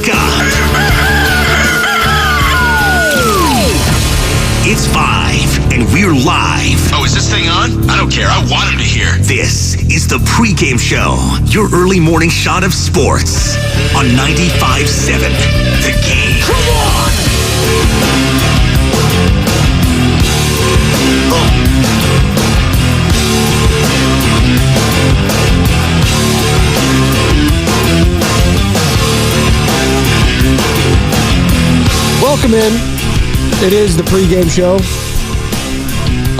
wake up. It's 5, and we're live. Oh, is this thing on? I don't care. I want him to hear. This is the Pregame Show, your early morning shot of sports on 95.7 The Game. Come on! Welcome in. It is the Pregame Show.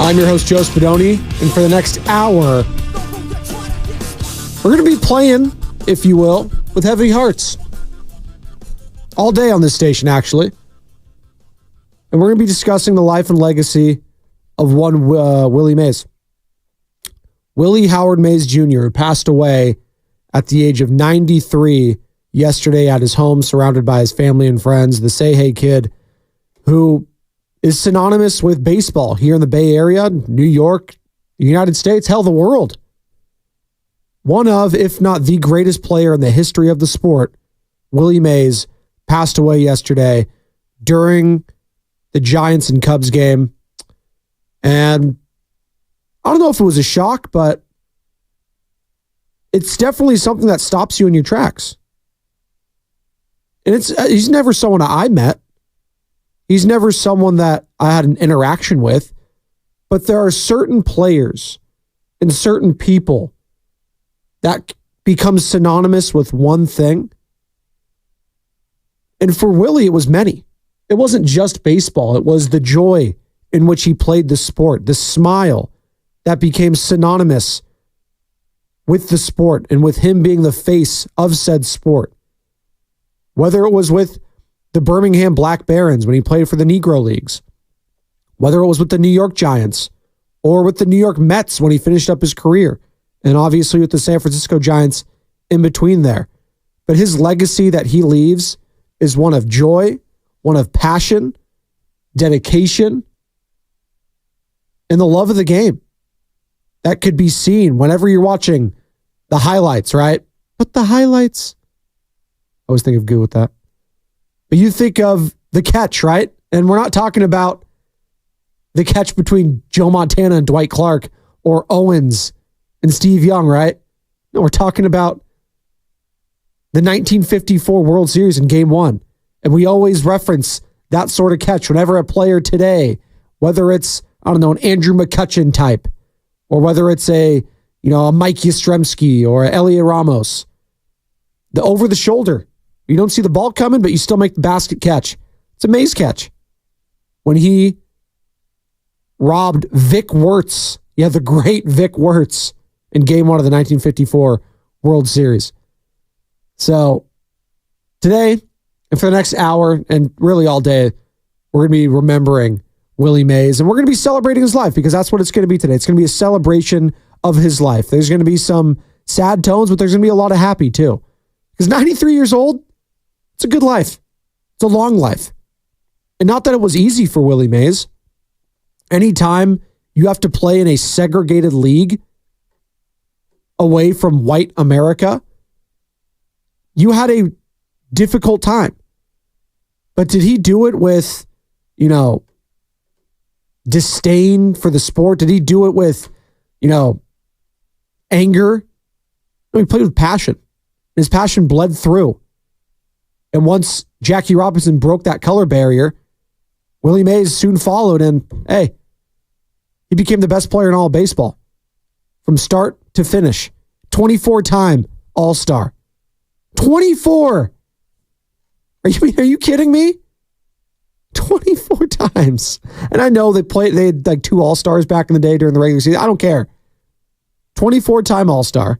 I'm your host, Joe Spadoni, and for the next hour, we're going to be playing, if you will, with heavy hearts. All day on this station, actually. And we're going to be discussing the life and legacy of one Willie Mays. Willie Howard Mays Jr., who passed away at the age of 93 yesterday at his home, surrounded by his family and friends. The Say Hey Kid, who is synonymous with baseball here in the Bay Area, New York, the United States, hell, the world. One of, if not the greatest player in the history of the sport, Willie Mays, passed away yesterday during the Giants and Cubs game. And I don't know if it was a shock, but it's definitely something that stops you in your tracks. And he's never someone I met. He's never someone that I had an interaction with. But there are certain players and certain people that become synonymous with one thing. And for Willie, it was many. It wasn't just baseball. It was the joy in which he played the sport, the smile that became synonymous with the sport and with him being the face of said sport. Whether it was with the Birmingham Black Barons when he played for the Negro Leagues, whether it was with the New York Giants or with the New York Mets when he finished up his career, and obviously with the San Francisco Giants in between there. But his legacy that he leaves is one of joy, one of passion, dedication, and the love of the game. That could be seen whenever you're watching the highlights, right? But the highlights, I always think of good with that. But you think of the catch, right? And we're not talking about the catch between Joe Montana and Dwight Clark or Owens and Steve Young, right? No, we're talking about the 1954 World Series in Game 1. And we always reference that sort of catch whenever a player today, whether it's, I don't know, an Andrew McCutchen type, or whether it's a Mike Yastrzemski or Elliot Ramos, the over the shoulder. You don't see the ball coming, but you still make the basket catch. It's a Mays catch. When he robbed Vic Wirtz, the great Vic Wirtz, in Game 1 of the 1954 World Series. So today, and for the next hour, and really all day, we're going to be remembering Willie Mays, and we're going to be celebrating his life, because that's what it's going to be today. It's going to be a celebration of his life. There's going to be some sad tones, but there's going to be a lot of happy too. Because 93 years old, it's a good life. It's a long life. And not that it was easy for Willie Mays. Anytime you have to play in a segregated league away from white America, you had a difficult time. But did he do it with, disdain for the sport? Did he do it with, anger? No, he played with passion. His passion bled through. And once Jackie Robinson broke that color barrier, Willie Mays soon followed, and hey, he became the best player in all of baseball. From start to finish. 24-time All-Star. 24! Are you kidding me? 24 times. And I know they had like 2 All-Stars back in the day during the regular season. I don't care. 24-time All-Star.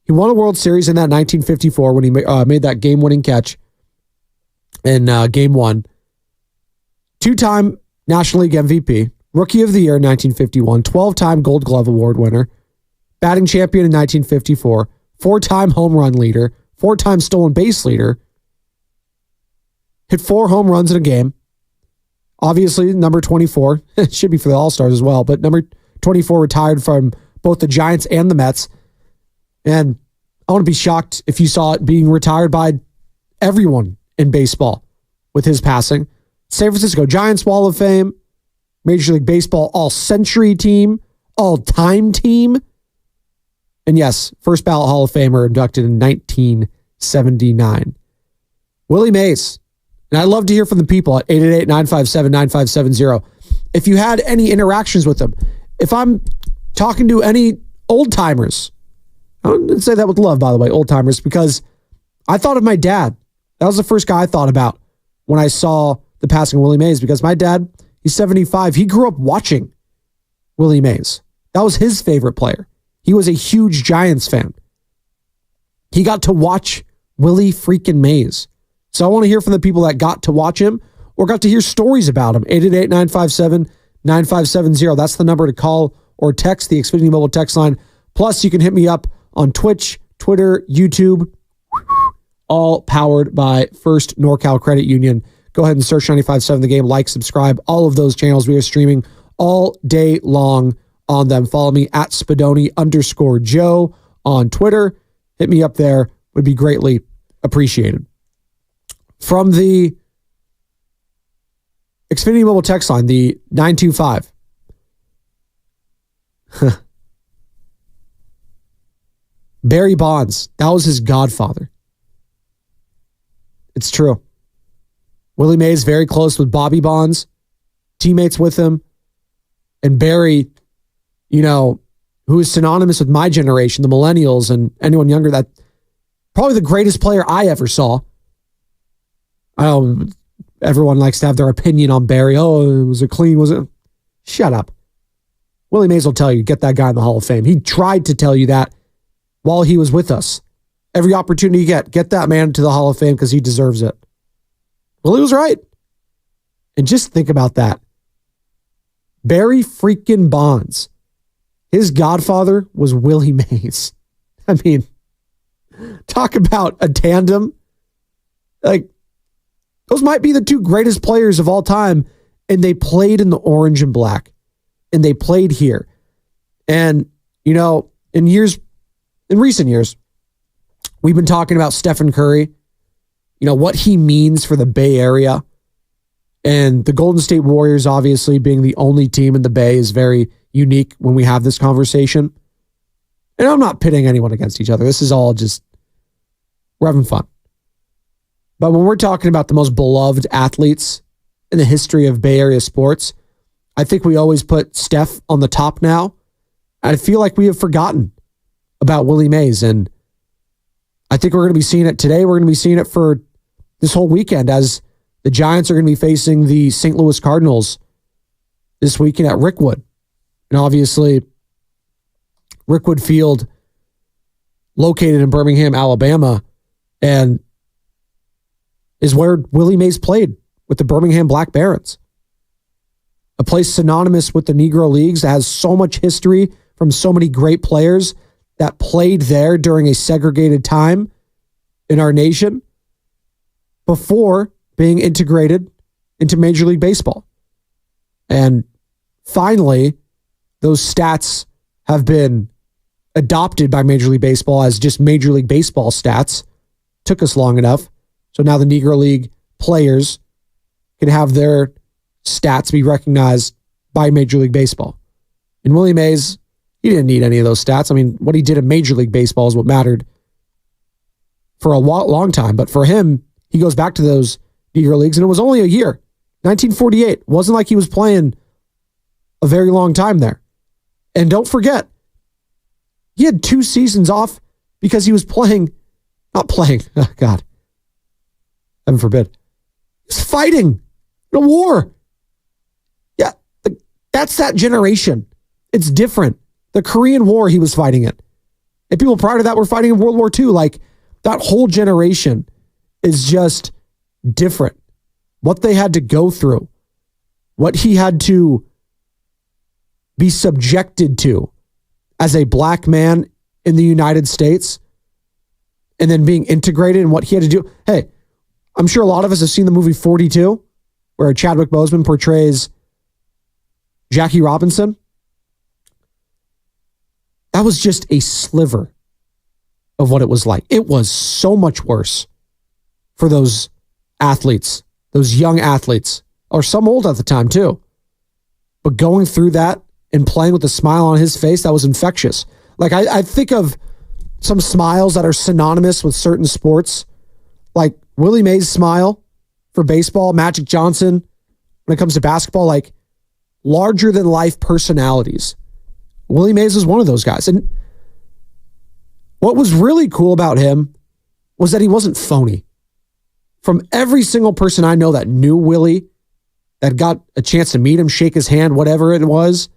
He won a World Series in that 1954 when he made that game-winning catch in Game 1. 2-time National League MVP, Rookie of the Year in 1951, 12-time Gold Glove Award winner, batting champion in 1954, 4-time home run leader, 4-time stolen base leader, hit 4 home runs in a game. Obviously, number 24, it should be for the All-Stars as well, but number 24 retired from both the Giants and the Mets. And I want to be shocked if you saw it being retired by everyone in baseball with his passing. San Francisco Giants Wall of Fame, Major League Baseball All-Century Team, All-Time Team, and yes, first ballot Hall of Famer inducted in 1979. Willie Mays. And I'd love to hear from the people at 888-957-9570. If you had any interactions with them, if I'm talking to any old-timers, I don't say that with love, by the way, old-timers, because I thought of my dad. That was the first guy I thought about when I saw the passing of Willie Mays, because my dad, he's 75. He grew up watching Willie Mays. That was his favorite player. He was a huge Giants fan. He got to watch Willie freaking Mays. So I want to hear from the people that got to watch him or got to hear stories about him. 888-957-9570. That's the number to call or text the Xfinity Mobile text line. Plus, you can hit me up on Twitch, Twitter, YouTube, all powered by First NorCal Credit Union. Go ahead and search 95.7 The Game, like, subscribe, all of those channels. We are streaming all day long on them. Follow me at Spadoni_Joe on Twitter. Hit me up there. Would be greatly appreciated. From the Xfinity Mobile text line, the 925. Barry Bonds. That was his godfather. It's true. Willie Mays very close with Bobby Bonds, teammates with him. And Barry, who is synonymous with my generation, the millennials and anyone younger, that probably the greatest player I ever saw. I know everyone likes to have their opinion on Barry. Oh, it was a clean, was it? Shut up. Willie Mays will tell you, get that guy in the Hall of Fame. He tried to tell you that while he was with us. Every opportunity you get that man to the Hall of Fame because he deserves it. Willie was right. And just think about that. Barry freaking Bonds. His godfather was Willie Mays. I mean, talk about a tandem. Like, those might be the two greatest players of all time. And they played in the orange and black. And they played here. And, in recent years, we've been talking about Stephen Curry, what he means for the Bay Area. And the Golden State Warriors, obviously, being the only team in the Bay is very unique when we have this conversation. And I'm not pitting anyone against each other. This is all just, we're having fun. But when we're talking about the most beloved athletes in the history of Bay Area sports, I think we always put Steph on the top now. I feel like we have forgotten about Willie Mays. And I think we're going to be seeing it today. We're going to be seeing it for this whole weekend as the Giants are going to be facing the St. Louis Cardinals this weekend at Rickwood. And obviously, Rickwood Field, located in Birmingham, Alabama, and is where Willie Mays played with the Birmingham Black Barons. A place synonymous with the Negro Leagues that has so much history from so many great players that played there during a segregated time in our nation before being integrated into Major League Baseball. And finally, those stats have been adopted by Major League Baseball as just Major League Baseball stats. Took us long enough. So now the Negro League players can have their stats be recognized by Major League Baseball. And Willie Mays, he didn't need any of those stats. I mean, what he did in Major League Baseball is what mattered for a long time. But for him, he goes back to those Negro Leagues, and it was only a year. 1948. It wasn't like he was playing a very long time there. And don't forget, he had 2 seasons off because he was not playing. Oh, God. Heaven forbid. He was fighting in a war. Yeah, that's that generation. It's different. The Korean War, he was fighting it. And people prior to that were fighting in World War II. Like, that whole generation is just different. What they had to go through, what he had to be subjected to as a black man in the United States, and then being integrated and what he had to do. Hey, I'm sure a lot of us have seen the movie 42, where Chadwick Boseman portrays Jackie Robinson. That was just a sliver of what it was like. It was so much worse. for those athletes, those young athletes, or some old at the time too. But going through that and playing with a smile on his face, that was infectious. Like I think of some smiles that are synonymous with certain sports, like Willie Mays' smile for baseball, Magic Johnson when it comes to basketball, like larger than life personalities. Willie Mays was one of those guys. And what was really cool about him was that he wasn't phony. From every single person I know that knew Willie, that got a chance to meet him, shake his hand, whatever it was,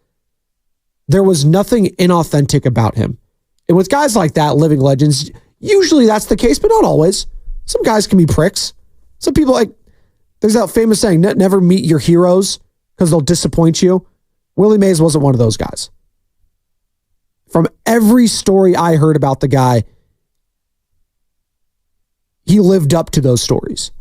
there was nothing inauthentic about him. And with guys like that, living legends, usually that's the case, but not always. Some guys can be pricks. Some people, like, there's that famous saying, never meet your heroes because they'll disappoint you. Willie Mays wasn't one of those guys. From every story I heard about the guy, he lived up to those stories.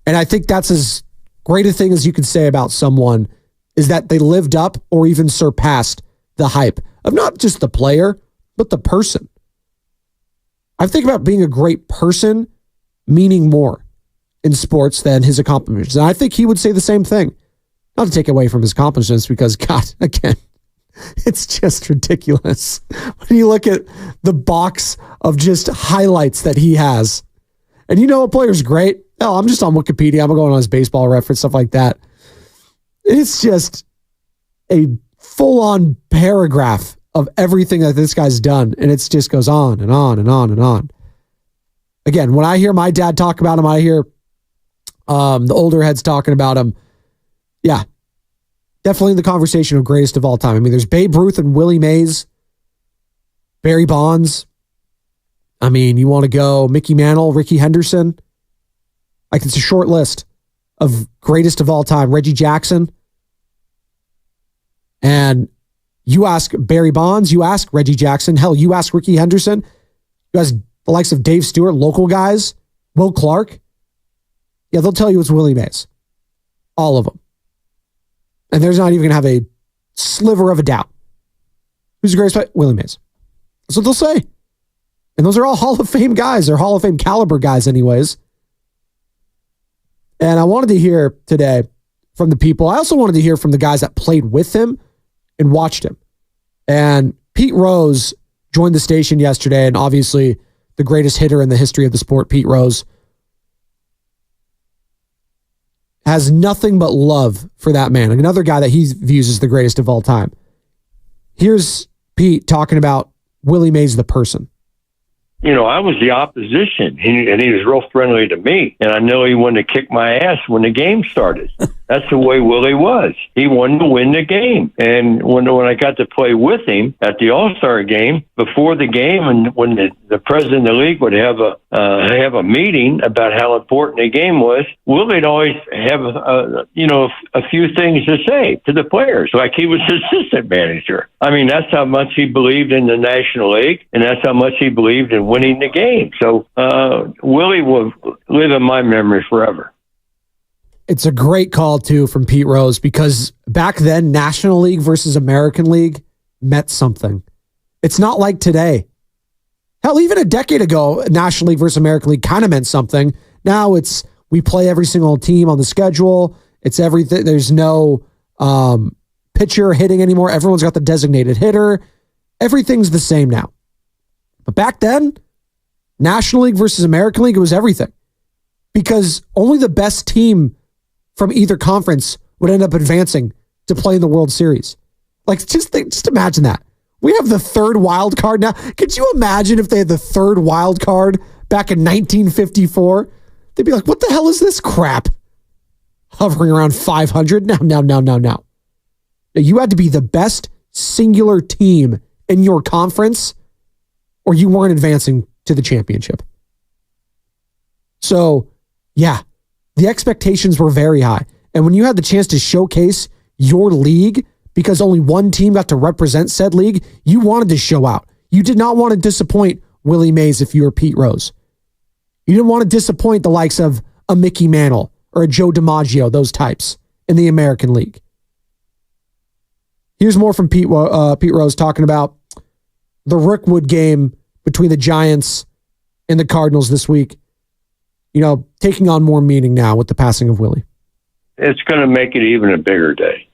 And I think that's as great a thing as you could say about someone, is that they lived up or even surpassed the hype of not just the player, but the person. I think about being a great person meaning more in sports than his accomplishments. And I think he would say the same thing. Not to take away from his accomplishments, because, God, again, it's just ridiculous. When you look at the box of just highlights that he has, and you know a player's great. Oh, I'm just on Wikipedia. I'm going on his baseball reference, stuff like that. It's just a full-on paragraph of everything that this guy's done, and it just goes on and on and on and on. Again, when I hear my dad talk about him, I hear the older heads talking about him. Yeah, definitely in the conversation of greatest of all time. I mean, there's Babe Ruth and Willie Mays, Barry Bonds. I mean, you want to go Mickey Mantle, Ricky Henderson. Like, it's a short list of greatest of all time. Reggie Jackson. And you ask Barry Bonds, you ask Reggie Jackson, hell, you ask Ricky Henderson, you ask the likes of Dave Stewart, local guys, Will Clark. Yeah, they'll tell you it's Willie Mays. All of them. And there's not even going to have a sliver of a doubt. Who's the greatest player? Willie Mays. That's what they'll say. And those are all Hall of Fame guys. They're Hall of Fame caliber guys anyways. And I wanted to hear today from the people. I also wanted to hear from the guys that played with him and watched him. And Pete Rose joined the station yesterday, and obviously the greatest hitter in the history of the sport, Pete Rose, has nothing but love for that man. Another guy that he views as the greatest of all time. Here's Pete talking about Willie Mays, the person. You know, I was the opposition, and he was real friendly to me. And I know he wanted to kick my ass when the game started. That's the way Willie was. He wanted to win the game. And when I got to play with him at the All-Star game, before the game, and when the president of the league would have a meeting about how important the game was, Willie'd always have a few things to say to the players, like he was assistant manager. I mean, that's how much he believed in the National League, and that's how much he believed in winning the game. So Willie will live in my memory forever. It's a great call, too, from Pete Rose, because back then, National League versus American League meant something. It's not like today. Hell, even a decade ago, National League versus American League kind of meant something. Now it's we play every single team on the schedule. It's everything. There's no pitcher hitting anymore. Everyone's got the designated hitter. Everything's the same now. But back then, National League versus American League, it was everything. Because only the best team from either conference would end up advancing to play in the World Series. Like, just imagine that. We have the third wild card now. Could you imagine if they had the third wild card back in 1954? They'd be like, what the hell is this crap? Hovering around 500? No. You had to be the best singular team in your conference, or you weren't advancing to the championship. So, yeah, the expectations were very high. And when you had the chance to showcase your league, because only one team got to represent said league, you wanted to show out. You did not want to disappoint Willie Mays if you were Pete Rose. You didn't want to disappoint the likes of a Mickey Mantle or a Joe DiMaggio, those types in the American League. Here's more from Pete Rose talking about the Rookwood game between the Giants and the Cardinals this week. taking on more meaning now with the passing of Willie? It's going to make it even a bigger day.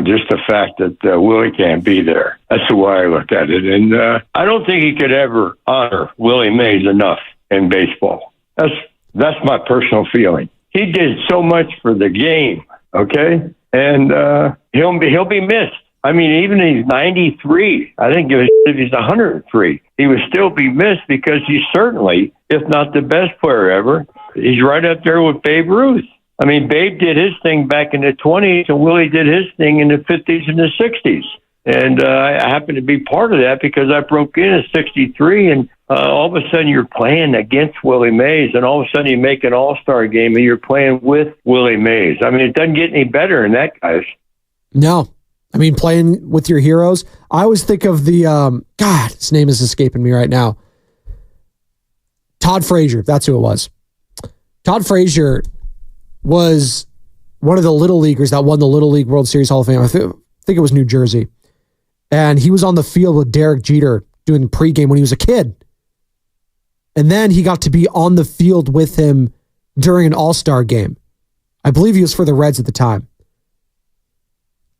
Just the fact that Willie can't be there. That's the way I look at it. And I don't think he could ever honor Willie Mays enough in baseball. That's my personal feeling. He did so much for the game, okay? And he'll be missed. I mean, even if he's 93, I think if he's 103, he would still be missed because he's certainly, if not the best player ever, he's right up there with Babe Ruth. I mean, Babe did his thing back in the 20s, and Willie did his thing in the 50s and the 60s. And I happened to be part of that because I broke in at 63, and all of a sudden you're playing against Willie Mays, and all of a sudden you make an all-star game, and you're playing with Willie Mays. I mean, it doesn't get any better than that, guys. No. I mean, playing with your heroes. I always think of the, God, his name is escaping me right now. Todd Frazier, that's who it was. Todd Frazier was one of the Little Leaguers that won the Little League World Series Hall of Fame. I think it was New Jersey. And he was on the field with Derek Jeter doing pregame when he was a kid. And then he got to be on the field with him during an all-star game. I believe he was for the Reds at the time.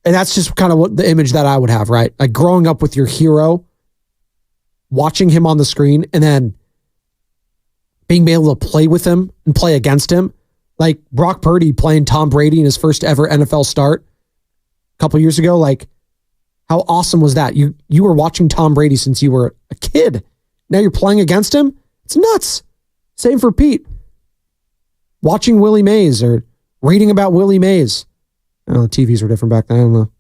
And that's just kind of what the image that I would have, right? Like growing up with your hero, watching him on the screen, and then being able to play with him and play against him. Like Brock Purdy playing Tom Brady in his first ever NFL start a couple years ago. Like, how awesome was that? You were watching Tom Brady since you were a kid. Now you're playing against him? It's nuts. Same for Pete. Watching Willie Mays or reading about Willie Mays. I don't know, the TVs were different back then. I don't know.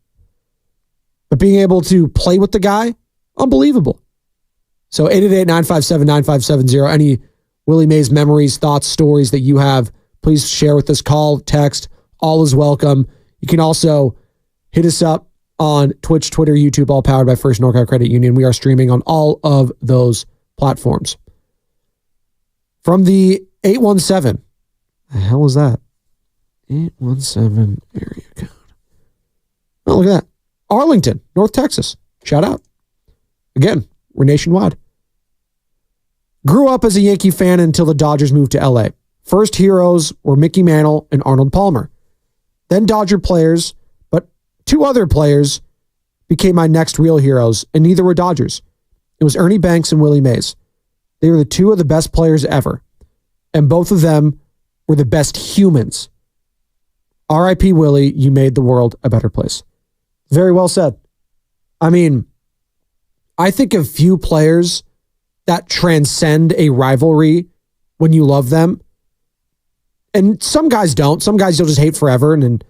But being able to play with the guy, unbelievable. So 888-957-9570. Any Willie Mays memories, thoughts, stories that you have, please share with us. Call, text, all is welcome. You can also hit us up on Twitch, Twitter, YouTube, all powered by First NorCal Credit Union. We are streaming on all of those platforms. From the 817, the hell is that? 817 area code. Oh, look at that. Arlington, North Texas. Shout out. Again, we're nationwide. Grew up as a Yankee fan until the Dodgers moved to LA. First heroes were Mickey Mantle and Arnold Palmer. Then Dodger players, but two other players became my next real heroes, and neither were Dodgers. It was Ernie Banks and Willie Mays. They were the two of the best players ever, and both of them were the best humans. R.I.P. Willie, you made the world a better place. Very well said. I mean, I think of few players that transcend a rivalry when you love them. And some guys don't. Some guys you'll just hate forever. And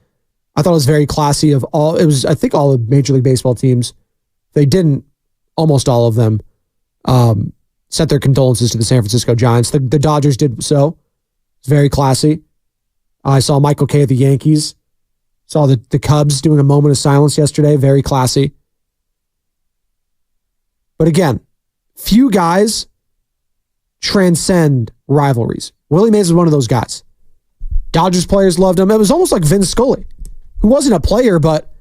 I thought it was very classy of all. It was, I think, all the Major League Baseball teams. They didn't, almost all of them, sent their condolences to the San Francisco Giants. The Dodgers did so. It's very classy. I saw Michael Kay at the Yankees. Saw the Cubs doing a moment of silence yesterday. Very classy. But again, few guys transcend rivalries. Willie Mays is one of those guys. Dodgers players loved him. It was almost like Vin Scully, who wasn't a player, but...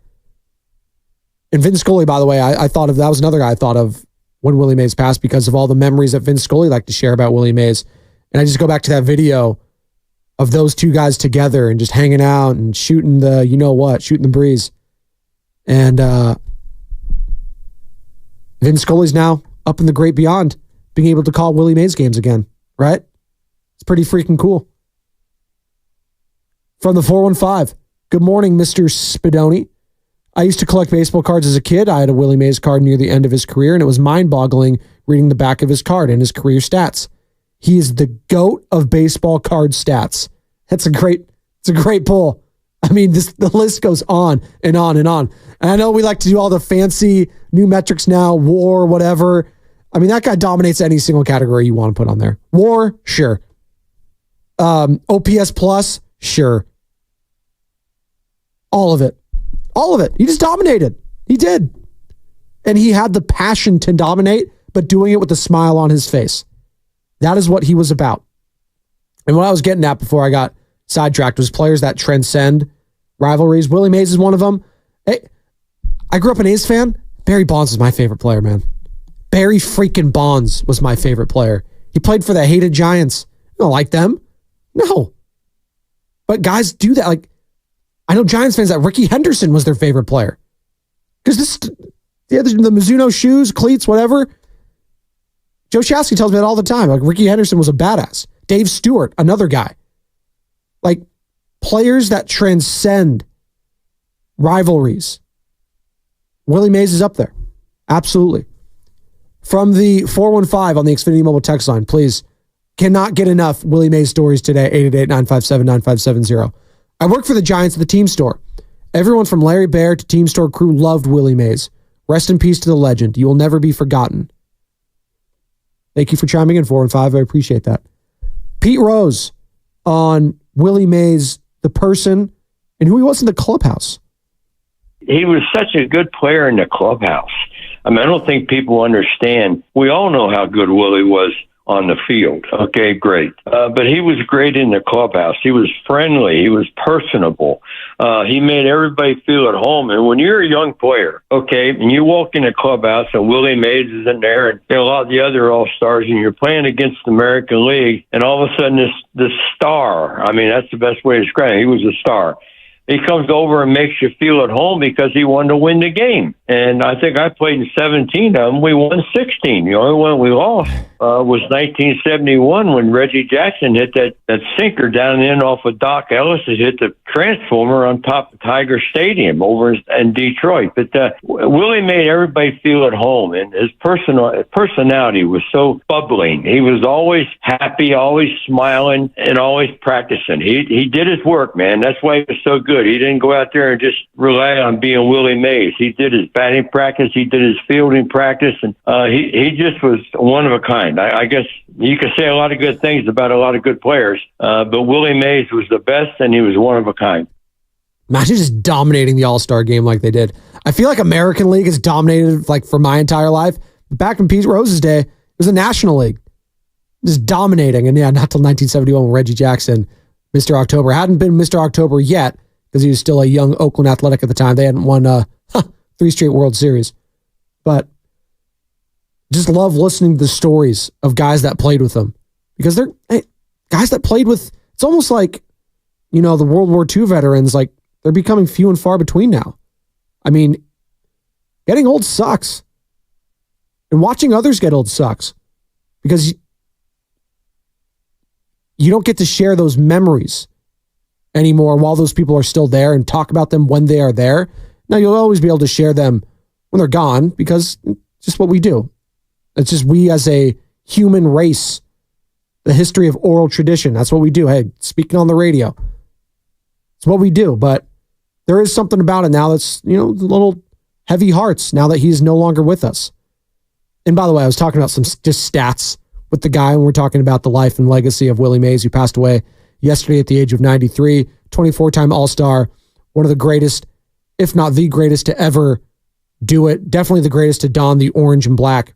And Vin Scully, by the way, I thought of... That was another guy I thought of when Willie Mays passed because of all the memories that Vin Scully liked to share about Willie Mays. And I just go back to that video of those two guys together and just hanging out and shooting the, shooting the breeze. And Vin Scully's now up in the great beyond, being able to call Willie Mays games again, right? It's pretty freaking cool. From the 415, good morning, Mr. Spadoni. I used to collect baseball cards as a kid. I had a Willie Mays card near the end of his career, and it was mind-boggling reading the back of his card and his career stats. He is the GOAT of baseball card stats. It's a great pull. I mean, the list goes on and on and on. And I know we like to do all the fancy new metrics now, WAR, whatever. I mean, that guy dominates any single category you want to put on there. WAR, sure. OPS plus, sure. All of it. All of it. He just dominated. He did. And he had the passion to dominate, but doing it with a smile on his face. That is what he was about. And what I was getting at before I got sidetracked was players that transcend rivalries. Willie Mays is one of them. Hey, I grew up an A's fan. Barry Bonds was my favorite player, man. Barry freaking Bonds was my favorite player. He played for the hated Giants. I don't like them. No. But guys do that. Like, I know Giants fans that Ricky Henderson was their favorite player. Because the Mizuno shoes, cleats, whatever. Joe Shasky tells me that all the time. Like, Ricky Henderson was a badass. Dave Stewart, another guy. Like, players that transcend rivalries. Willie Mays is up there. Absolutely. From the 415 on the Xfinity Mobile text line, please. Cannot get enough Willie Mays stories today, 888-957-9570. I work for the Giants at the team store. Everyone from Larry Bear to team store crew loved Willie Mays. Rest in peace to the legend. You will never be forgotten. Thank you for chiming in, 415. I appreciate that. Pete Rose on Willie Mays, the person, and who he was in the clubhouse. He was such a good player in the clubhouse. I mean, I don't think people understand. We all know how good Willie was on the field. Okay, great. But he was great in the clubhouse. He was friendly. He was personable. He made everybody feel at home. And when you're a young player, okay, and you walk in the clubhouse and Willie Mays is in there and a lot of the other All-Stars and you're playing against the American League and all of a sudden this star, I mean, that's the best way to describe it. He was a star. He comes over and makes you feel at home because he wanted to win the game. And I think I played in 17 of them. We won 16. The only one we lost was 1971 when Reggie Jackson hit that sinker down in off of Doc Ellis. It hit the transformer on top of Tiger Stadium over in Detroit. But Willie made everybody feel at home, and his personality was so bubbling. He was always happy, always smiling, and always practicing. He did his work, man. That's why he was so good. He didn't go out there and just rely on being Willie Mays. He did his batting practice. He did his fielding practice, and he just was one of a kind. I guess you could say a lot of good things about a lot of good players, but Willie Mays was the best, and he was one of a kind. Imagine just dominating the All-Star game like they did. I feel like American League has dominated like for my entire life. Back in Pete Rose's day, it was a National League. Just dominating. And yeah, not till 1971 when Reggie Jackson, Mr. October, hadn't been Mr. October yet because he was still a young Oakland Athletic at the time. They hadn't won 3 straight World Series. But just love listening to the stories of guys that played with him because they're guys that played with, it's almost like, you know, the World War II veterans, like they're becoming few and far between now. I mean, getting old sucks. And watching others get old sucks because you don't get to share those memories anymore while those people are still there and talk about them when they are there. Now, you'll always be able to share them when they're gone because it's just what we do. It's just we as a human race, the history of oral tradition. That's what we do. Hey, speaking on the radio. It's what we do. But there is something about it now that's, you know, a little heavy hearts now that he's no longer with us. And by the way, I was talking about some just stats with the guy, and we're talking about the life and legacy of Willie Mays, who passed away yesterday at the age of 93, 24-time All-Star, one of the greatest, if not the greatest to ever do it. Definitely the greatest to don the orange and black.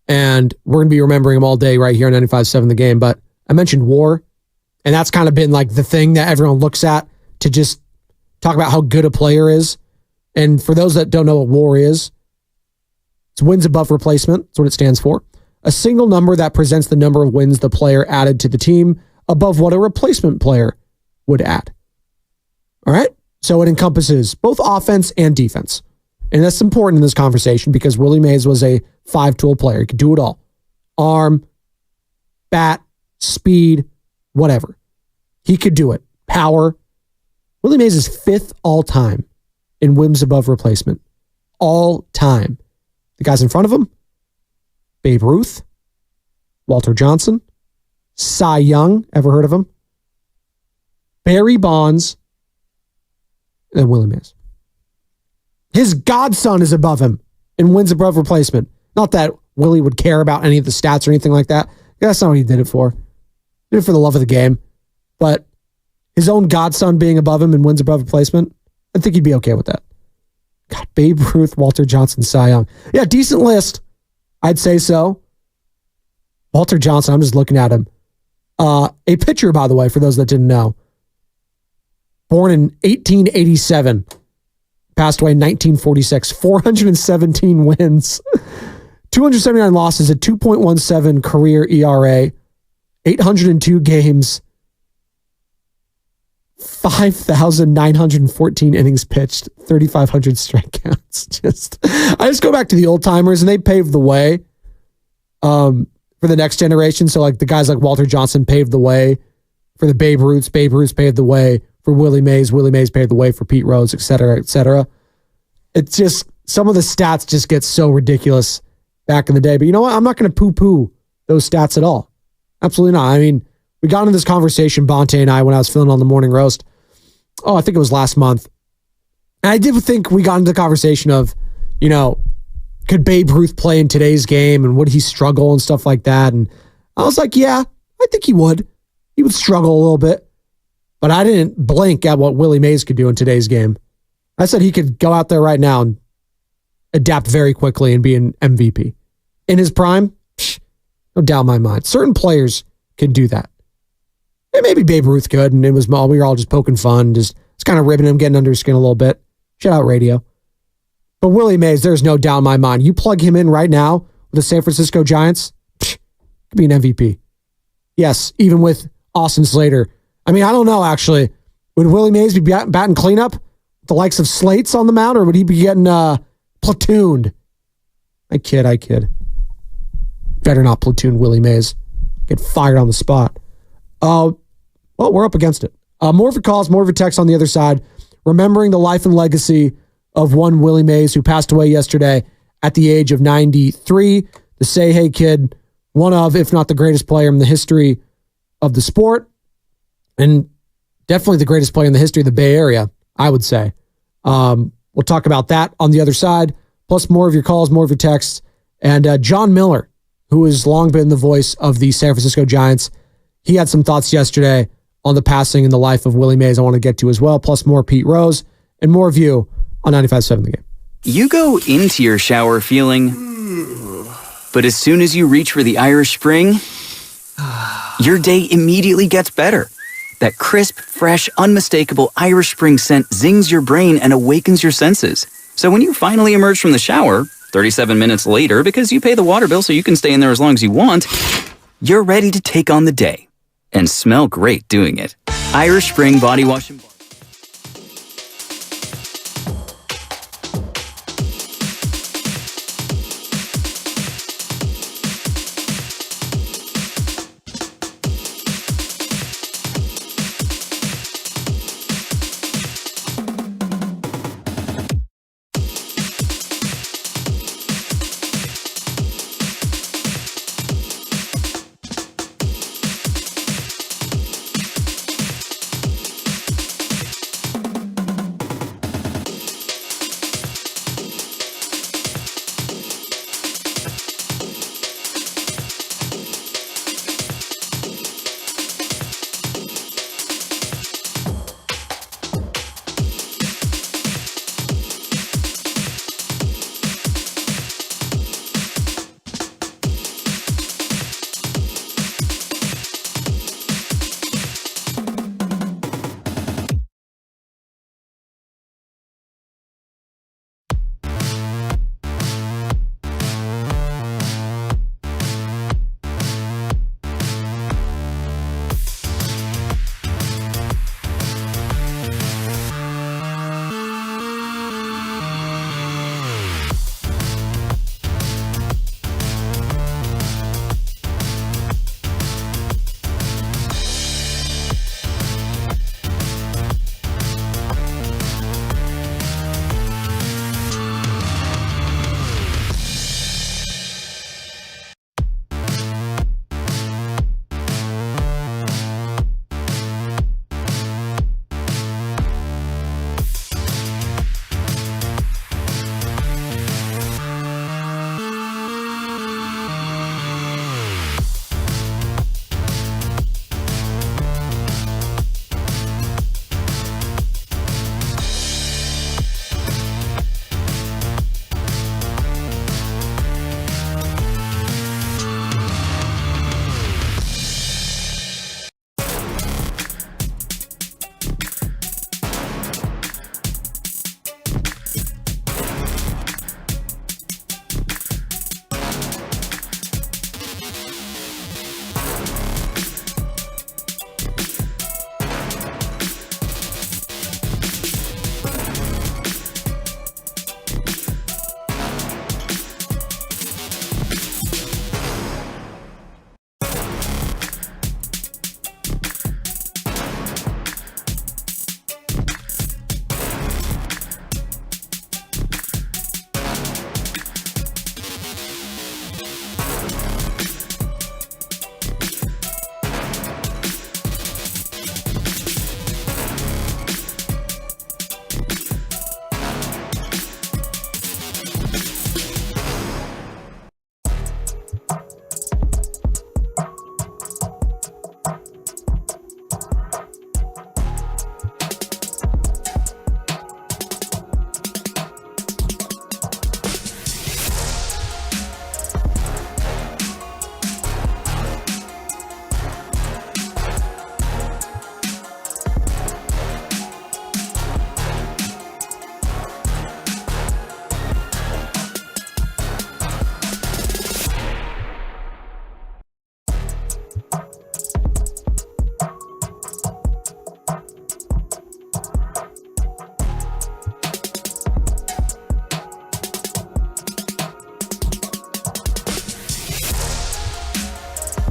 And we're going to be remembering him all day right here on 95.7 The Game. But I mentioned war, and that's kind of been like the thing that everyone looks at to just talk about how good a player is. And for those that don't know what war is, it's wins above replacement. That's what it stands for. A single number that presents the number of wins the player added to the team above what a replacement player would add. All right? So it encompasses both offense and defense. And that's important in this conversation because Willie Mays was a 5-tool player. He could do it all. Arm, bat, speed, whatever. He could do it. Power. Willie Mays is 5th all-time in wins above replacement. All time. The guys in front of him, Babe Ruth, Walter Johnson, Cy Young, ever heard of him? Barry Bonds, and Willie Mays. His godson is above him in wins above replacement. Not that Willie would care about any of the stats or anything like that. That's not what he did it for. He did it for the love of the game. But his own godson being above him in wins above replacement, I think he'd be okay with that. God, Babe Ruth, Walter Johnson, Cy Young. Yeah, decent list. I'd say so. Walter Johnson, I'm just looking at him. A pitcher, by the way, for those that didn't know. Born in 1887. Passed away in 1946. 417 wins. 279 losses, a 2.17 career ERA. 802 games, 5,914 innings pitched, 3,500 strikeouts. I just go back to the old timers, and they paved the way for the next generation. So like the guys like Walter Johnson paved the way for the Babe Ruths. Babe Ruth paved the way for Willie Mays. Willie Mays paved the way for Pete Rose, et cetera, et cetera. It's just some of the stats just get so ridiculous back in the day. But you know what? I'm not going to poo-poo those stats at all. Absolutely not. I mean, we got into this conversation, Bonte and I, when I was filling on the morning roast. Oh, I think it was last month. And I did think we got into the conversation of, you know, could Babe Ruth play in today's game and would he struggle and stuff like that? And I was like, yeah, I think he would. He would struggle a little bit. But I didn't blink at what Willie Mays could do in today's game. I said he could go out there right now and adapt very quickly and be an MVP. In his prime, no doubt in my mind. Certain players can do that. And maybe Babe Ruth could, and we were all just poking fun, just kind of ribbing him, getting under his skin a little bit. Shout out radio. But Willie Mays, there's no doubt in my mind. You plug him in right now with the San Francisco Giants, could be an MVP. Yes, even with Austin Slater. I mean, I don't know, actually. Would Willie Mays be batting cleanup with the likes of Slates on the mound, or would he be getting platooned? I kid. Better not platoon Willie Mays. Get fired on the spot. Well, we're up against it. More of your calls, more of your texts on the other side. Remembering the life and legacy of one Willie Mays who passed away yesterday at the age of 93. The Say Hey Kid, one of, if not the greatest player in the history of the sport, and definitely the greatest player in the history of the Bay Area, I would say. We'll talk about that on the other side, plus more of your calls, more of your texts. And John Miller, who has long been the voice of the San Francisco Giants, he had some thoughts yesterday on the passing and the life of Willie Mays I want to get to as well, plus more Pete Rose and more of you on 95.7 The Game. You go into your shower feeling, but as soon as you reach for the Irish Spring, your day immediately gets better. That crisp, fresh, unmistakable Irish Spring scent zings your brain and awakens your senses. So when you finally emerge from the shower, 37 minutes later, because you pay the water bill so you can stay in there as long as you want, you're ready to take on the day and smell great doing it. Irish Spring Body Wash and Bar.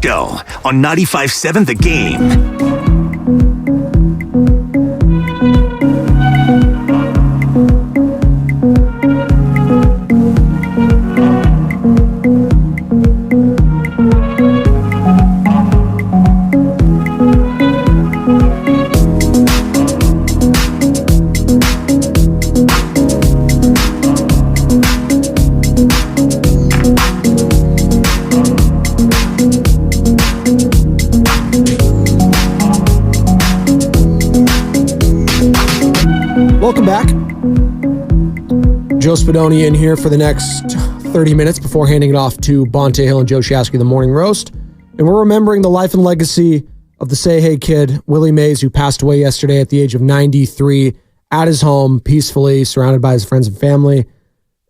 Show on 95.7 The Game. Welcome back. Joe Spadoni in here for the next 30 minutes before handing it off to Bonte Hill and Joe Shasky, the Morning Roast. And we're remembering the life and legacy of the Say Hey Kid, Willie Mays, who passed away yesterday at the age of 93 at his home, peacefully, surrounded by his friends and family.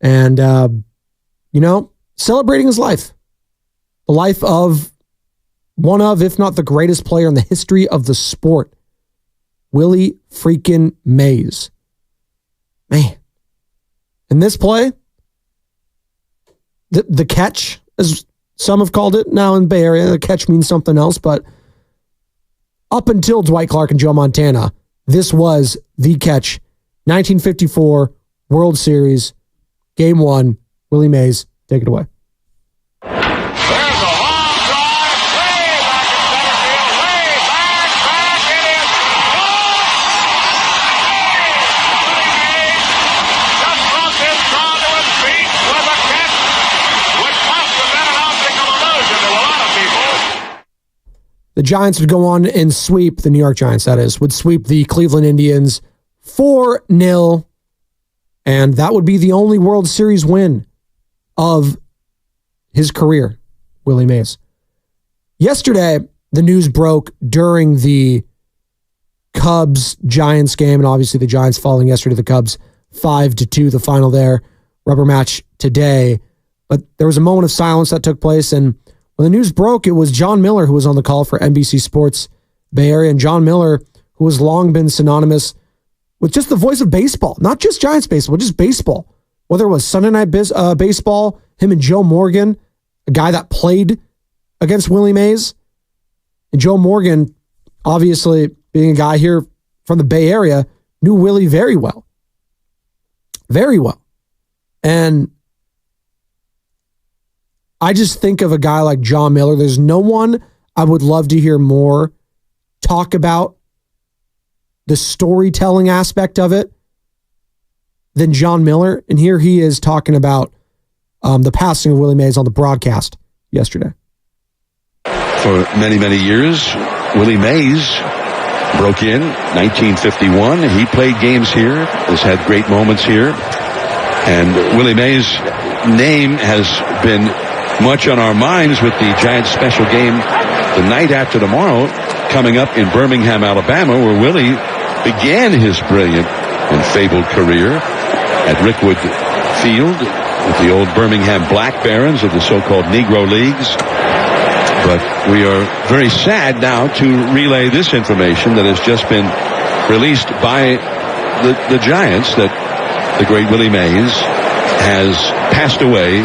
And, celebrating his life. The life of one of, if not the greatest player in the history of the sport, Willie freaking Mays. Man. In this play, the catch, as some have called it now in the Bay Area, the catch means something else, but up until Dwight Clark and Joe Montana, this was the catch. 1954 World Series, Game 1, Willie Mays, take it away. The Giants would go on and sweep, the New York Giants, that is, would sweep the Cleveland Indians 4-0. And that would be the only World Series win of his career, Willie Mays. Yesterday, the news broke during the Cubs-Giants game, and obviously the Giants falling yesterday to the Cubs 5-2, the final there, rubber match today. But there was a moment of silence that took place, and when the news broke, it was John Miller who was on the call for NBC Sports Bay Area. And John Miller, who has long been synonymous with just the voice of baseball, not just Giants baseball, just baseball. Whether it was Sunday Night Baseball, him and Joe Morgan, a guy that played against Willie Mays. And Joe Morgan, obviously being a guy here from the Bay Area, knew Willie very well. Very well. And I just think of a guy like John Miller. There's no one I would love to hear more talk about the storytelling aspect of it than John Miller. And here he is talking about the passing of Willie Mays on the broadcast yesterday. For many, many years, Willie Mays broke in 1951. He played games here, has had great moments here. And Willie Mays' name has been much on our minds with the Giants special game the night after tomorrow coming up in Birmingham, Alabama, where Willie began his brilliant and fabled career at Rickwood Field with the old Birmingham Black Barons of the so-called Negro Leagues. But we are very sad now to relay this information that has just been released by the Giants, that the great Willie Mays has passed away.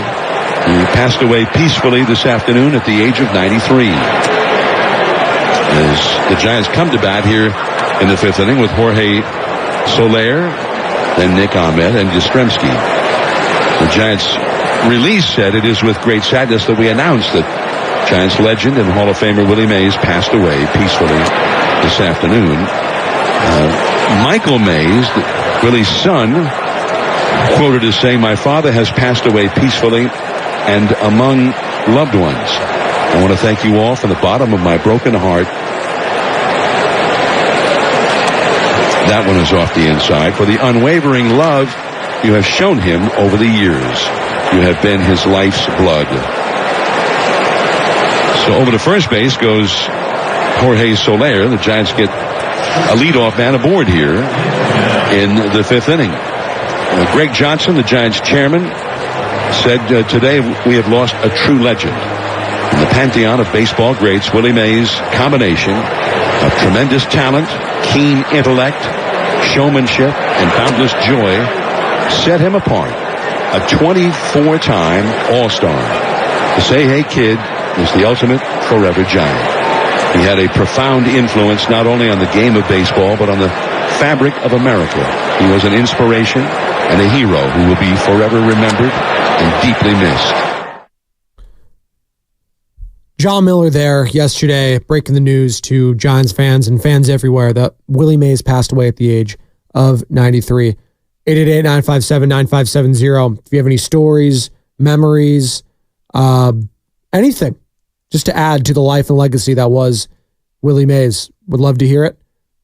He passed away peacefully this afternoon at the age of 93. As the Giants come to bat here in the fifth inning with Jorge Soler, then Nick Ahmed, and Yastrzemski. The Giants release said, "It is with great sadness that we announce that Giants legend and Hall of Famer Willie Mays passed away peacefully this afternoon." Michael Mays, Willie's son, quoted as saying, "My father has passed away peacefully and among loved ones. I want to thank you all from the bottom of my broken heart." That one is off the inside. "For the unwavering love you have shown him over the years. You have been his life's blood." So over to first base goes Jorge Soler. The Giants get a leadoff man aboard here in the fifth inning. Greg Johnson, the Giants chairman, said today we have lost a true legend. In the pantheon of baseball greats, Willie Mays' combination of tremendous talent, keen intellect, showmanship, and boundless joy set him apart. A 24-time All-Star. The Say Hey Kid is the ultimate forever Giant. He had a profound influence not only on the game of baseball, but on the fabric of America. He was an inspiration and a hero who will be forever remembered and deeply missed. John Miller there yesterday breaking the news to Giants fans and fans everywhere that Willie Mays passed away at the age of 93. 888-957-9570. If you have any stories, memories, anything, just to add to the life and legacy that was Willie Mays, would love to hear it.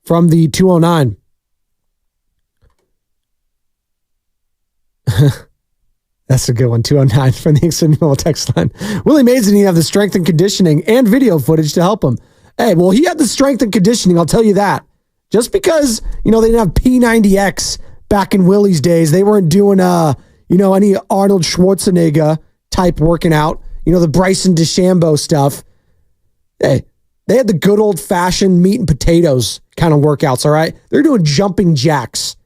From the 209. That's a good one. 209 from the Xfinity text line. Willie Mays didn't have the strength and conditioning and video footage to help him. Hey, well, he had the strength and conditioning, I'll tell you that. Just because, they didn't have P90X back in Willie's days, they weren't doing, any Arnold Schwarzenegger type working out, the Bryson DeChambeau stuff. Hey, they had the good old fashioned meat and potatoes kind of workouts, all right? They're doing jumping jacks,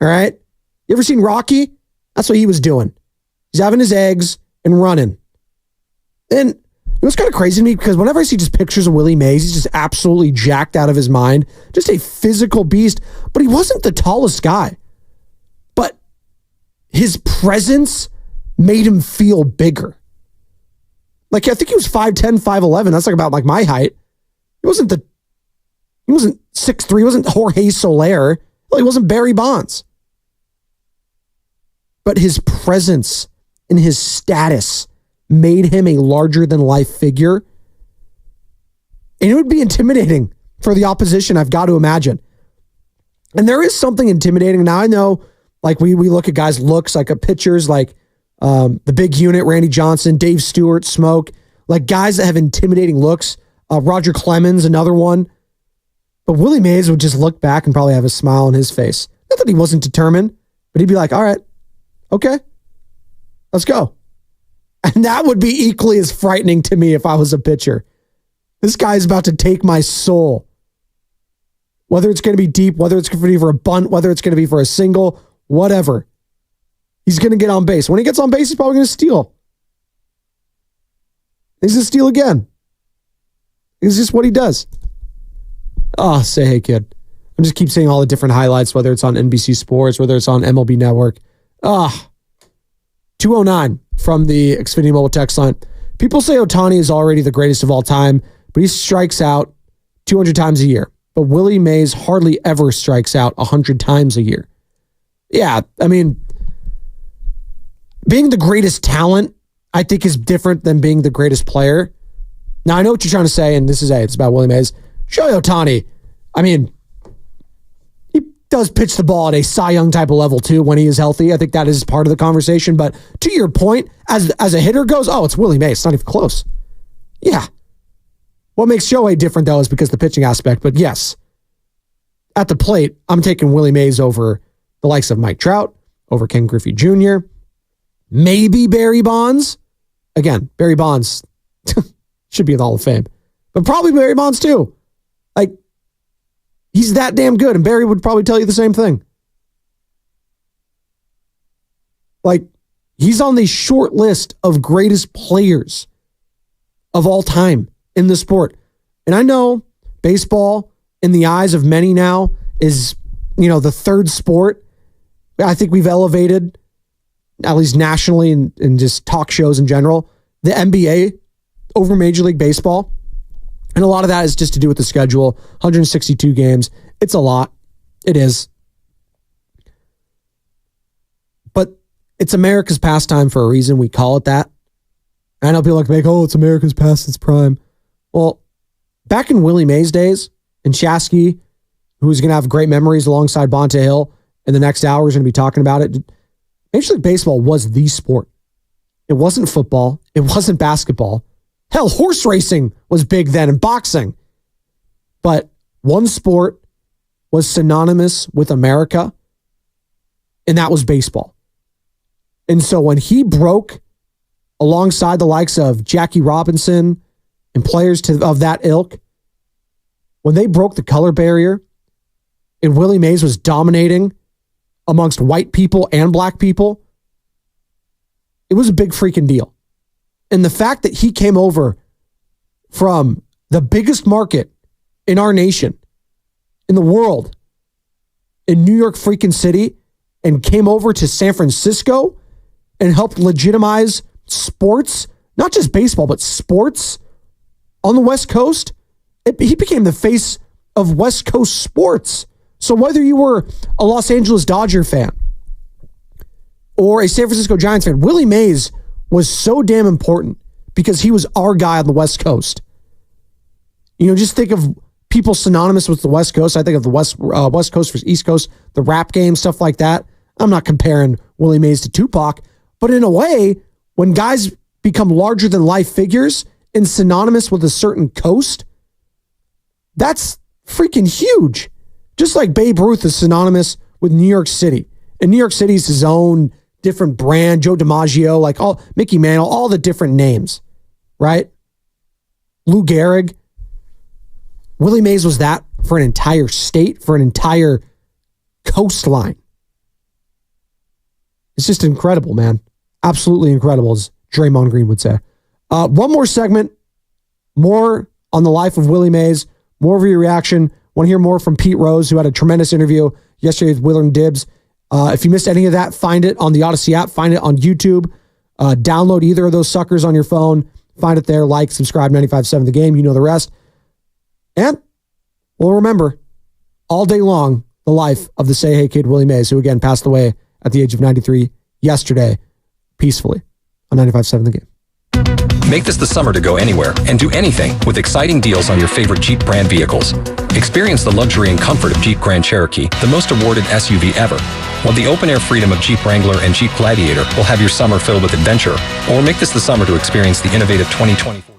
all right? You ever seen Rocky? That's what he was doing. He's having his eggs and running. And it was kind of crazy to me because whenever I see just pictures of Willie Mays, he's just absolutely jacked out of his mind. Just a physical beast. But he wasn't the tallest guy. But his presence made him feel bigger. Like, I think he was 5'10", 5'11". That's about my height. He wasn't 6'3". He wasn't Jorge Soler. Well, he wasn't Barry Bonds. But his presence and his status made him a larger-than-life figure. And it would be intimidating for the opposition, I've got to imagine. And there is something intimidating. Now, I know, we look at guys' looks, a pitchers, the big unit, Randy Johnson, Dave Stewart, Smoke, guys that have intimidating looks. Roger Clemens, another one. But Willie Mays would just look back and probably have a smile on his face. Not that he wasn't determined, but he'd be like, all right, okay, let's go. And that would be equally as frightening to me if I was a pitcher. This guy's about to take my soul. Whether it's going to be deep, whether it's going to be for a bunt, whether it's going to be for a single, whatever. He's going to get on base. When he gets on base, he's probably going to steal. He's going to steal again. It's just what he does. Oh, say hey, kid. I just keep seeing all the different highlights, whether it's on NBC Sports, whether it's on MLB Network. 209 from the Xfinity Mobile text line. People say Ohtani is already the greatest of all time, but he strikes out 200 times a year. But Willie Mays hardly ever strikes out 100 times a year. Yeah, I mean, being the greatest talent, I think, is different than being the greatest player. Now, I know what you're trying to say, and it's about Willie Mays. Shohei Ohtani, I mean, he does pitch the ball at a Cy Young type of level, too, when he is healthy. I think that is part of the conversation. But to your point, as a hitter goes, it's Willie Mays. It's not even close. Yeah. What makes Shohei different, though, is because the pitching aspect. But yes, at the plate, I'm taking Willie Mays over the likes of Mike Trout, over Ken Griffey Jr., maybe Barry Bonds. Again, Barry Bonds should be in the Hall of Fame. But probably Barry Bonds, too. He's that damn good, and Barry would probably tell you the same thing. He's on the short list of greatest players of all time in the sport. And I know baseball, in the eyes of many now, is, the third sport. I think we've elevated, at least nationally and just talk shows in general, the NBA over Major League Baseball. And a lot of that is just to do with the schedule. 162 games. It's a lot. It is. But it's America's pastime for a reason. We call it that. I know people it's America's past its prime. Well, back in Willie Mays' days, and Shasky, who's going to have great memories alongside Bonta Hill in the next hour, is going to be talking about it. Major League Baseball was the sport. It wasn't football. It wasn't basketball. Hell, horse racing was big then, and boxing. But one sport was synonymous with America, and that was baseball. And so when he broke alongside the likes of Jackie Robinson and players of that ilk, when they broke the color barrier and Willie Mays was dominating amongst white people and black people, it was a big freaking deal. And the fact that he came over from the biggest market in our nation, in the world, in New York freaking City, and came over to San Francisco and helped legitimize sports, not just baseball, but sports on the West Coast. He became the face of West Coast sports. So whether you were a Los Angeles Dodger fan or a San Francisco Giants fan, Willie Mays was so damn important because he was our guy on the West Coast. You know, just think of people synonymous with the West Coast. I think of the West Coast versus East Coast, the rap game, stuff like that. I'm not comparing Willie Mays to Tupac, but in a way, when guys become larger than life figures and synonymous with a certain coast, that's freaking huge. Just like Babe Ruth is synonymous with New York City. And New York City is his own different brand, Joe DiMaggio, like all Mickey Mantle, all the different names, right? Lou Gehrig. Willie Mays was that for an entire state, for an entire coastline. It's just incredible, man. Absolutely incredible, as Draymond Green would say. One more segment, more on the life of Willie Mays, more of your reaction. Want to hear more from Pete Rose, who had a tremendous interview yesterday with Willard and Dibbs. If you missed any of that, find it on the Odyssey app, find it on YouTube. Download either of those suckers on your phone. Find it there, like, subscribe, 95.7 The Game. You know the rest. And we'll remember all day long the life of the Say Hey Kid Willie Mays, who again passed away at the age of 93 yesterday, peacefully, on 95.7 The Game. Make this the summer to go anywhere and do anything with exciting deals on your favorite Jeep brand vehicles. Experience the luxury and comfort of Jeep Grand Cherokee, the most awarded SUV ever, while the open-air freedom of Jeep Wrangler and Jeep Gladiator will have your summer filled with adventure. Or make this the summer to experience the innovative 2024.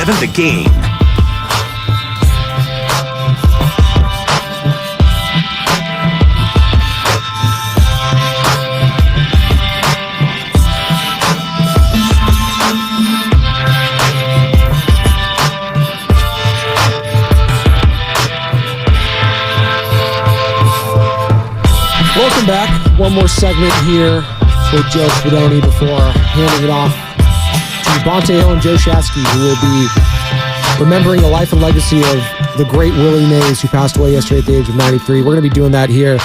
95.7 The Game. Welcome back. One more segment here with Joe Spadoni before handing it off to Bonte Hill and Joe Shasky, who will be remembering the life and legacy of the great Willie Mays, who passed away yesterday at the age of 93. We're going to be doing that here.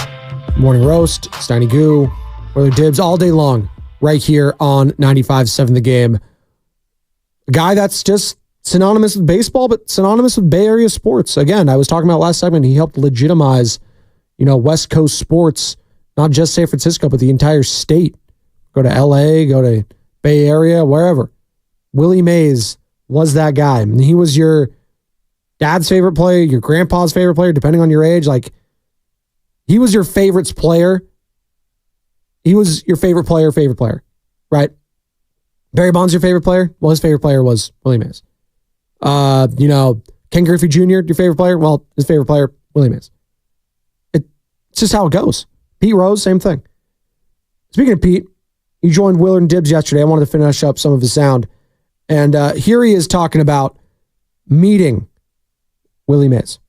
Morning Roast, Steiny Goo, Brother Dibs, all day long, right here on 95.7 The Game. A guy that's just synonymous with baseball, but synonymous with Bay Area sports. Again, I was talking about last segment, he helped legitimize, West Coast sports, not just San Francisco, but the entire state. Go to LA, go to Bay Area, wherever. Willie Mays was that guy. And he was your dad's favorite player, your grandpa's favorite player, depending on your age. Like, he was your favorite's player. He was your favorite player, right? Barry Bonds your favorite player? Well, his favorite player was Willie Mays. Ken Griffey Jr., your favorite player? Well, his favorite player, Willie Mays. It's just how it goes. Pete Rose, same thing. Speaking of Pete, he joined Willard and Dibs yesterday. I wanted to finish up some of his sound. And here he is talking about meeting Willie Mays.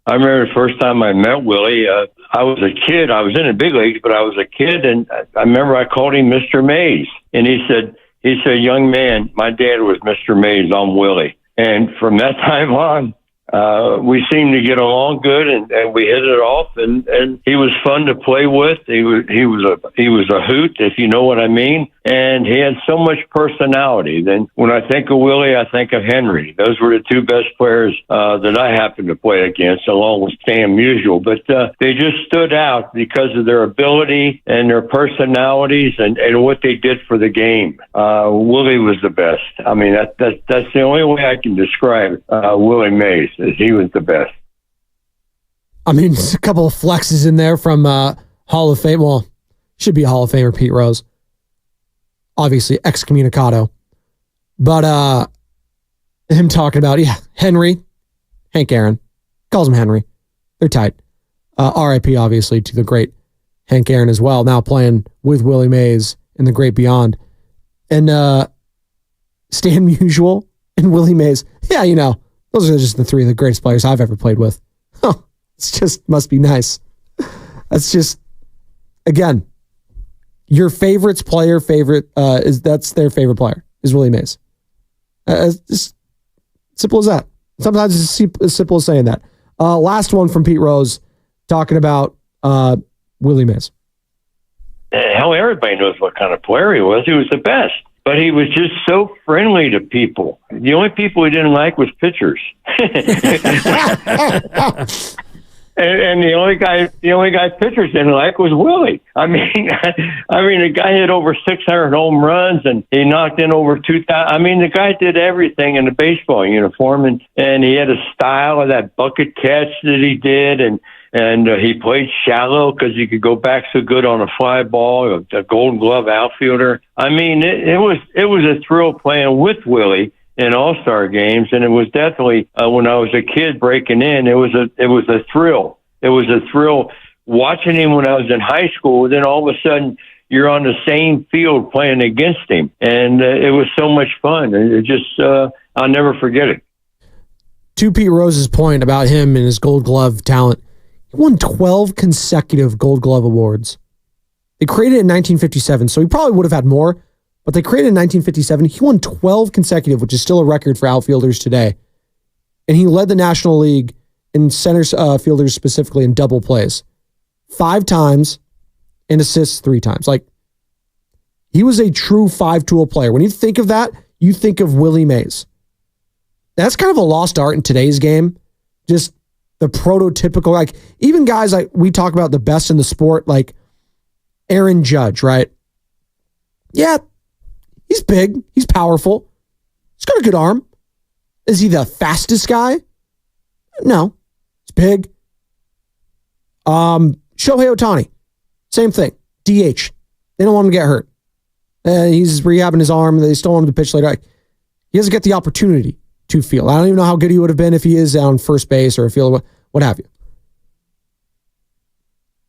I remember the first time I met Willie. I was a kid. I was in the big leagues, but I was a kid, and I remember I called him Mr. Mays. And he said, young man, my dad was Mr. Mays. I'm Willie. And from that time on, we seemed to get along good, and we hit it off, and he was fun to play with. He was a hoot, if you know what I mean. And he had so much personality. Then when I think of Willie, I think of Henry. Those were the two best players that I happened to play against, along with Stan Musial. But they just stood out because of their ability and their personalities and what they did for the game. Willie was the best. I mean, that's the only way I can describe Willie Mays. He was the best. I mean, just a couple of flexes in there from Hall of Fame. Well, should be a Hall of Famer, Pete Rose. Obviously, excommunicado. But him talking about, Henry, Hank Aaron, calls him Henry. They're tight. R.I.P., obviously, to the great Hank Aaron as well, now playing with Willie Mays in the great beyond. And Stan Musial and Willie Mays. Yeah, those are just the three of the greatest players I've ever played with. Oh, it's just must be nice. That's just, again, your favorite's player that's their favorite player is Willie Mays. Just simple as that. Sometimes it's as simple as saying that. Last one from Pete Rose talking about Willie Mays. Hell, everybody knows what kind of player he was. He was the best. But he was just so friendly to people. The only people he didn't like was pitchers. And the only guy pitchers didn't like was Willie. I mean, the guy hit over 600 home runs, and he knocked in over 2,000. I mean, the guy did everything in the baseball uniform, and he had a style of that bucket catch that he did, and he played shallow because he could go back so good on a fly ball, a Gold Glove outfielder. I mean, it was a thrill playing with Willie in All-Star games, and it was definitely when I was a kid breaking in, it was a thrill. It was a thrill watching him when I was in high school. Then all of a sudden, you're on the same field playing against him, and it was so much fun. It just I'll never forget it. To Pete Rose's point about him and his Gold Glove talent, he won 12 consecutive Gold Glove awards. They created it in 1957, so he probably would have had more, but they created it in 1957. He won 12 consecutive, which is still a record for outfielders today. And he led the National League in center fielders, specifically in double plays, 5 times and assists 3 times. Like, he was a true 5-tool player. When you think of that, you think of Willie Mays. That's kind of a lost art in today's game. Just the prototypical, like, even guys like we talk about the best in the sport, like Aaron Judge, right? Yeah, he's big. He's powerful. He's got a good arm. Is he the fastest guy? No. He's big. Shohei Ohtani, same thing. DH. They don't want him to get hurt. He's rehabbing his arm. They still want him to pitch later. He doesn't get the opportunity. to field. I don't even know how good he would have been if he is on first base or a field, what have you.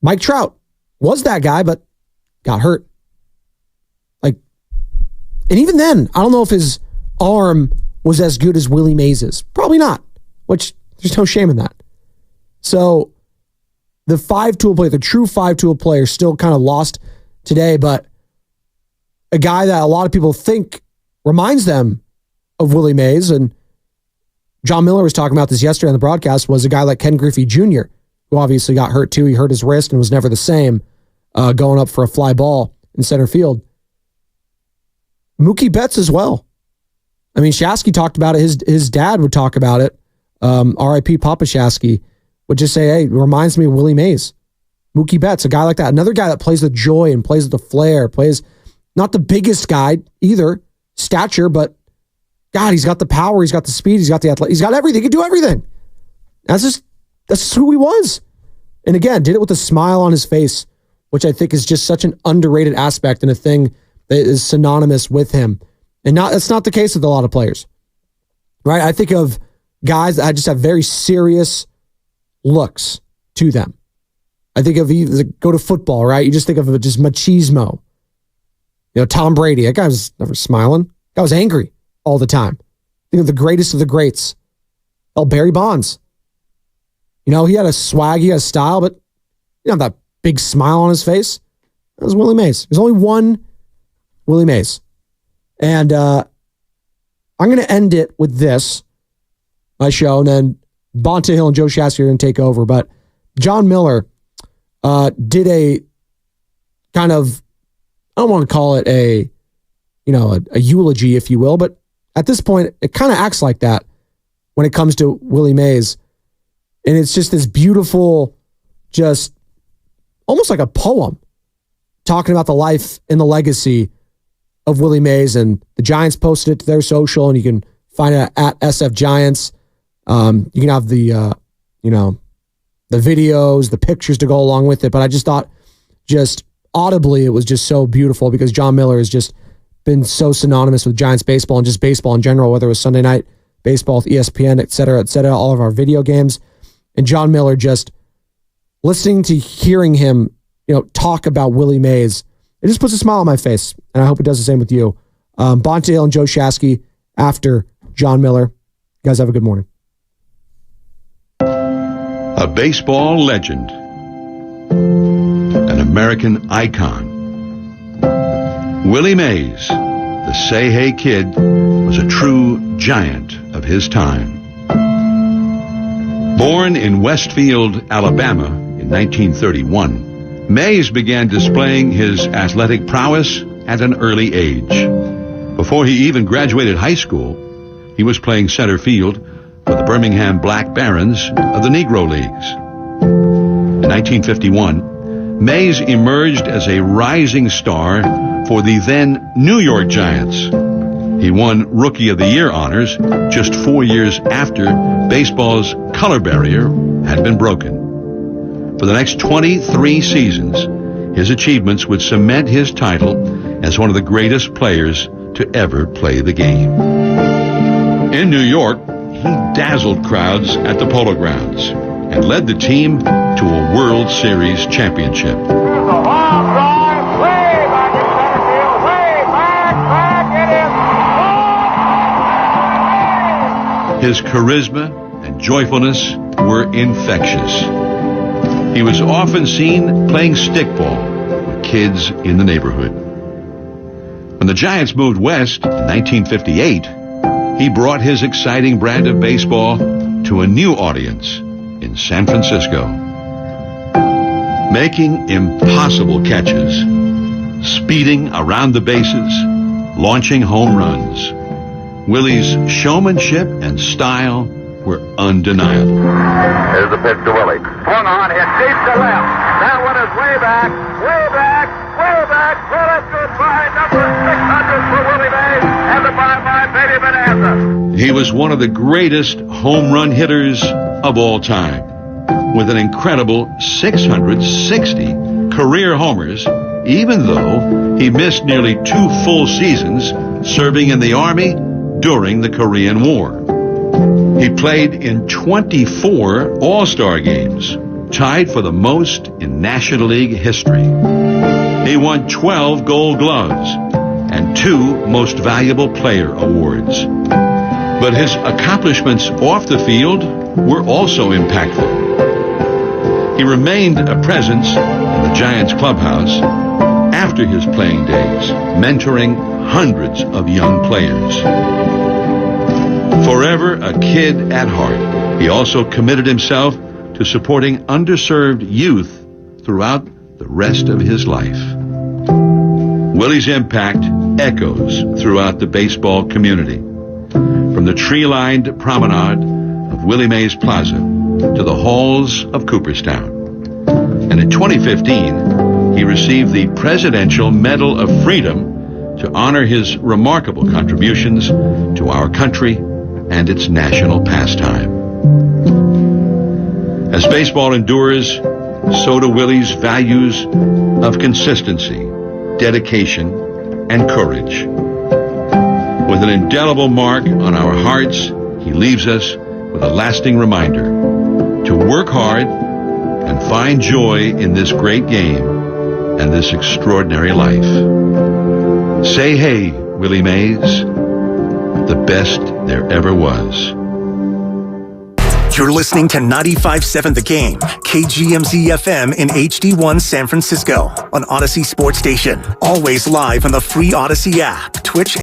Mike Trout was that guy, but got hurt. And even then, I don't know if his arm was as good as Willie Mays's. Probably not, which there's no shame in that. So the five-tool player, the true five-tool player, still kind of lost today, but a guy that a lot of people think reminds them of Willie Mays, and John Miller was talking about this yesterday on the broadcast, was a guy like Ken Griffey Jr., who obviously got hurt too. He hurt his wrist and was never the same going up for a fly ball in center field. Mookie Betts as well. I mean, Shasky talked about it. His dad would talk about it. R.I.P. Papa Shasky would just say, hey, it reminds me of Willie Mays. Mookie Betts, a guy like that. Another guy that plays with joy and plays with the flair, plays not the biggest guy either, stature, but God, he's got the power, he's got the speed, he's got the athletic, he's got everything. He can do everything. That's just who he was. And again, did it with a smile on his face, which I think is just such an underrated aspect and a thing that is synonymous with him. And that's not the case with a lot of players, right? I think of guys that just have very serious looks to them. I think of go to football, right? You just think of just machismo. You know, Tom Brady, that guy was never smiling. That guy was angry all the time. Think of the greatest of the greats. Barry Bonds. You know, he had a swag, he had a style, but you know that big smile on his face. That was Willie Mays. There's only one Willie Mays. And I'm going to end it with this, my show, and then Bonta Hill and Joe Shasky are going to take over. But John Miller did a kind of, I don't want to call it a eulogy, if you will, but at this point, it kind of acts like that when it comes to Willie Mays. And it's just this beautiful, just almost like a poem talking about the life and the legacy of Willie Mays. And the Giants posted it to their social, and you can find it at SF Giants. You can have the videos, the pictures to go along with it. But I just thought just audibly, it was just so beautiful because John Miller has just been so synonymous with Giants baseball and just baseball in general, whether it was Sunday Night Baseball with ESPN, et cetera, all of our video games. And John Miller, just listening to hearing him, talk about Willie Mays, it just puts a smile on my face. And I hope it does the same with you. Bonta Hill and Joe Shasky after John Miller. You guys have a good morning. A baseball legend. An American icon. Willie Mays, the Say Hey Kid, was a true giant of his time. Born in Westfield, Alabama in 1931, Mays began displaying his athletic prowess at an early age. Before he even graduated high school, he was playing center field for the Birmingham Black Barons of the Negro Leagues. In 1951, Mays emerged as a rising star for the then New York Giants. He won Rookie of the Year honors just 4 years after baseball's color barrier had been broken. For the next 23 seasons, his achievements would cement his title as one of the greatest players to ever play the game. In New York, he dazzled crowds at the Polo Grounds and led the team to a World Series championship. His charisma and joyfulness were infectious. He was often seen playing stickball with kids in the neighborhood. When the Giants moved west in 1958, he brought his exciting brand of baseball to a new audience in San Francisco. Making impossible catches, speeding around the bases, launching home runs. Willie's showmanship and style were undeniable. Here's the pitch to Willie. Swung on, hit deep to left. That one is way back, way back, way back. Well, that's goodbye. Number 600 for Willie Mays and the bye-bye Baby Bonanza. He was one of the greatest home run hitters of all time, with an incredible 660 career homers, even though he missed nearly 2 full seasons serving in the Army during the Korean War. He played in 24 All-Star games, tied for the most in National League history. He won 12 Gold Gloves and 2 Most Valuable Player awards. But his accomplishments off the field were also impactful. He remained a presence in the Giants clubhouse after his playing days, mentoring hundreds of young players. Forever a kid at heart, he also committed himself to supporting underserved youth throughout the rest of his life. Willie's impact echoes throughout the baseball community, from the tree-lined promenade of Willie Mays Plaza to the halls of Cooperstown. And in 2015, he received the Presidential Medal of Freedom to honor his remarkable contributions to our country and its national pastime. As baseball endures, so do Willie's values of consistency, dedication, and courage. With an indelible mark on our hearts, he leaves us with a lasting reminder to work hard and find joy in this great game and this extraordinary life. Say hey, Willie Mays, the best there ever was. You're listening to 95.7 The Game, KGMZ FM in HD1 San Francisco on Odyssey Sports Station. Always live on the free Odyssey app, Twitch,